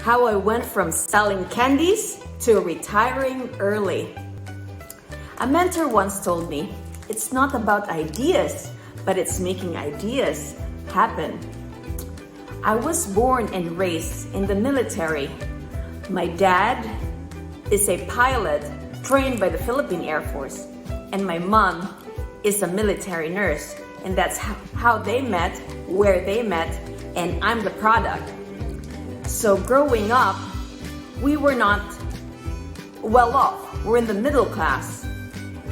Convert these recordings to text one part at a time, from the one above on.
how I went from selling candies to retiring early. A mentor once told me, it's not about ideas, but it's making ideas happen. I was born and raised in the military. My dad is a pilot trained by the Philippine Air Force, and my mom is a military nurse. And that's how they met, where they met, and I'm the product. So growing up, we were not well off. We're in the middle class.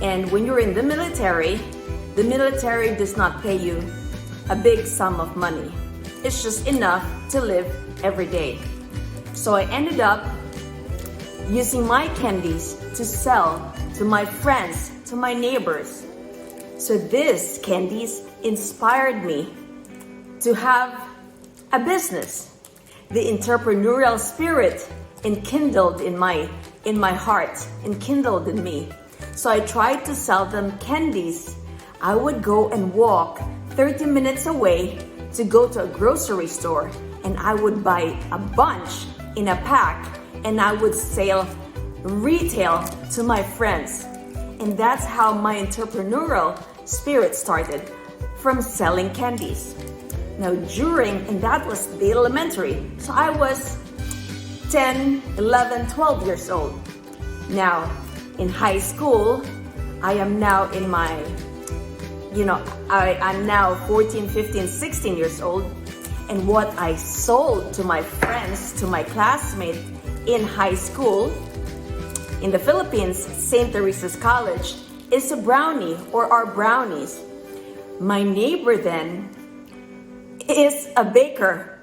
And when you're in the military does not pay you a big sum of money. It's just enough to live every day. So I ended up using my candies to sell to my friends, to my neighbors. So this candies inspired me to have a business. The entrepreneurial spirit enkindled in my heart, enkindled in me. So I tried to sell them candies. I would go and walk 30 minutes away to go to a grocery store, and I would buy a bunch in a pack, and I would sell retail to my friends. And that's how my entrepreneurial spirit started, from selling candies. Now and that was the elementary. So I was 10, 11, 12 years old. Now, in high school, I am now in my, I'm now 14, 15, 16 years old. And what I sold to my friends, to my classmates in high school, in the Philippines, St. Teresa's College, is a brownie or are brownies. My neighbor then is a baker,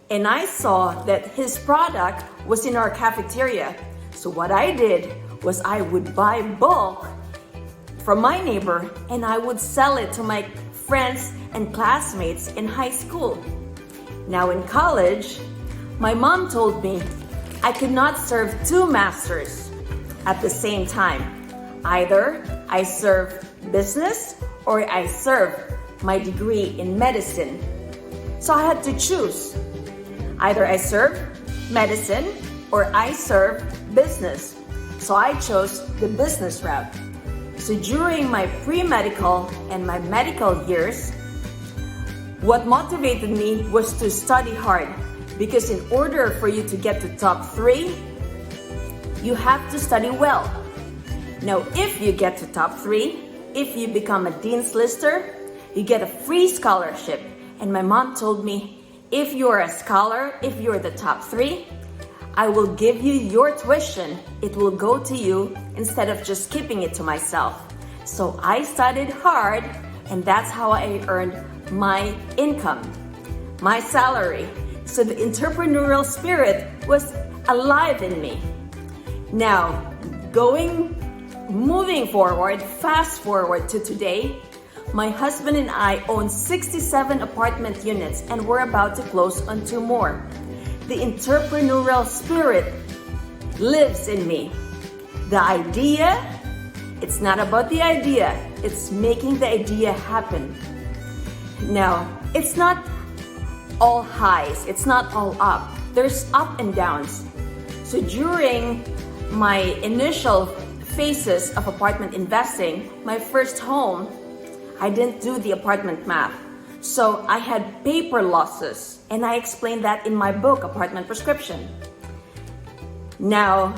and I saw that his product was in our cafeteria. So what I did was I would buy bulk from my neighbor and I would sell it to my friends and classmates in high school. Now in college, my mom told me I could not serve two masters at the same time. Either I serve business or I serve my degree in medicine. So I had to choose. Either I serve medicine or I serve business. So I chose the business route. So during my pre-medical and my medical years, what motivated me was to study hard, because in order for you to get to top 3, you have to study well. Now, if you get to top 3, if you become a Dean's Lister, you get a free scholarship. And my mom told me, if you're a scholar, if you're the top 3, I will give you your tuition. It will go to you instead of just keeping it to myself. So I studied hard, and that's how I earned my income, my salary. So the entrepreneurial spirit was alive in me. Now, moving forward, fast forward to today, my husband and I own 67 apartment units, and we're about to close on 2 more. The entrepreneurial spirit lives in me. The idea, it's not about the idea, it's making the idea happen. Now, it's not all highs, it's not all up. There's up and downs. So during my initial phases of apartment investing, my first home, I didn't do the apartment math. So I had paper losses, and I explained that in my book, Apartment Prescription. Now,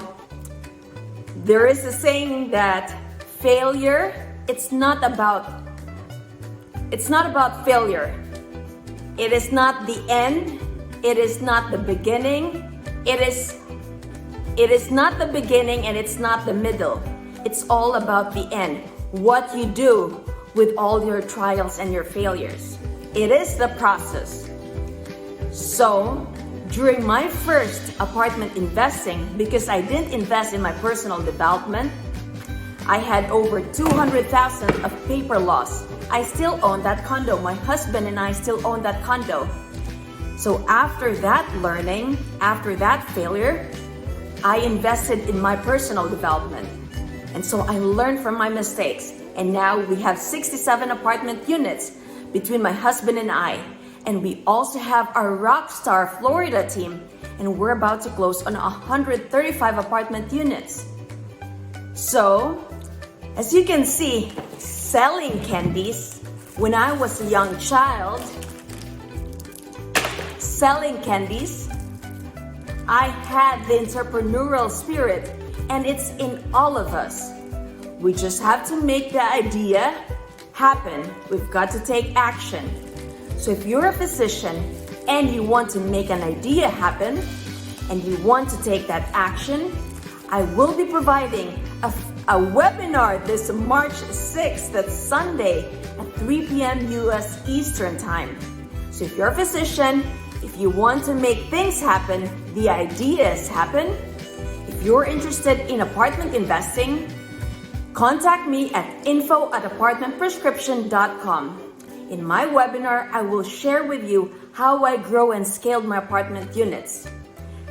there is a saying that failure, it's not about failure. It is not the end. It is not the beginning. It is not the beginning, and it's not the middle. It's all about the end. What you do with all your trials and your failures. It is the process. So, during my first apartment investing, because I didn't invest in my personal development, I had over 200,000 of paper loss. I still own that condo. My husband and I still own that condo. So after that learning, after that failure, I invested in my personal development. And so I learned from my mistakes. And now we have 67 apartment units between my husband and I. And we also have our Rockstar Florida team. and we're about to close on 135 apartment units. So, as you can see, selling candies when I was a young child, selling candies, I had the entrepreneurial spirit, and it's in all of us. We just have to make the idea happen. We've got to take action. So if you're a physician and you want to make an idea happen and you want to take that action, I will be providing a webinar this March 6th, that's Sunday at 3 p.m. US Eastern Time. So if you're a physician, if you want to make things happen, the ideas happen, if you're interested in apartment investing, contact me at info@apartmentprescription.com. In my webinar, I will share with you how I grow and scaled my apartment units.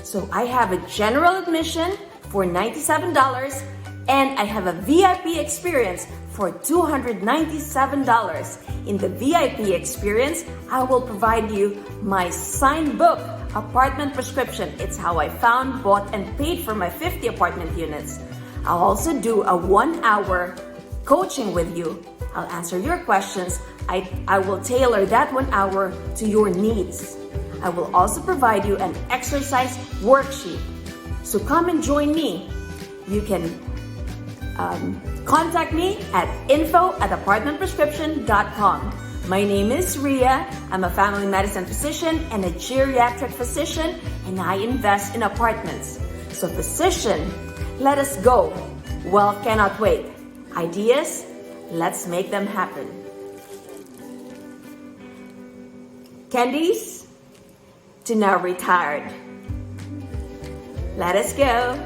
So I have a general admission for $97 and I have a VIP experience for $297. In the VIP experience, I will provide you my signed book, Apartment Prescription. It's how I found, bought, and paid for my 50 apartment units. I'll also do a 1-hour coaching with you. I'll answer your questions. I will tailor that 1 hour to your needs. I will also provide you an exercise worksheet. So come and join me. You can contact me at info@apartmentprescription.com. My name is Ria. I'm a family medicine physician and a geriatric physician, and I invest in apartments. So physician, let us go. Wealth cannot wait. Ideas, let's make them happen. Candies, to now retired. Let us go.